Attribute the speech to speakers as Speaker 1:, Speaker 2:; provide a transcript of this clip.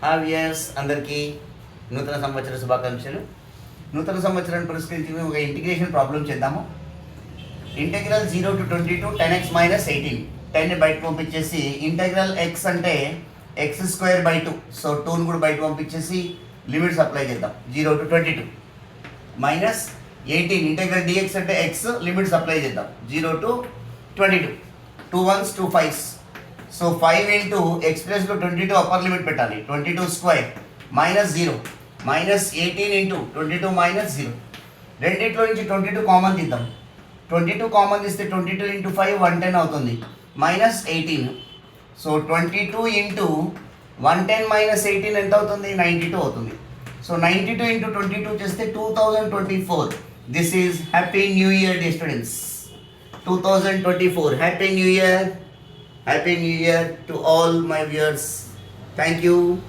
Speaker 1: హావియర్స్ అందరికీ నూతన సంవత్సర శుభాకాంక్షలు. నూతన సంవత్సరాన్ని పురస్కరించి మేము ఒక ఇంటిగ్రేషన్ ప్రాబ్లం చేద్దాము. ఇంటెగ్రల్ 0 to 22 10x మైనస్ 18, 10ని బయటకు పంపించేసి ఇంటెగ్రల్ x అంటే x² 2, సో 2ని కూడా బయటకు పంపించేసి లిమిట్స్ అప్లై చేద్దాం. 0 to 22 మైనస్ 18 ఇంటెగ్రల్ dx అంటే x, లిమిట్స్ అప్లై చేద్దాం. 0 to 22, 2 1s 2 5s, so 5 into X ప్లస్లో 22 అప్పర్ లిమిట్ పెట్టాలి. 22² మైనస్ 0 మైనస్ 18 ఇంటూ 22 మైనస్ 0. రెండిట్లో నుంచి 22 కామన్ తీద్దాం. 22 కామన్ తీస్తే 22 ఇంటూ 5 110 అవుతుంది, మైనస్ 18. సో 22 ఇంటూ 110 మైనస్ 18 ఎంత అవుతుంది? 92 అవుతుంది. సో 92 ఇంటూ 22 చేస్తే 2024. This is happy new year day students. 2024 happy new year. Happy New Year to all my viewers. Thank you.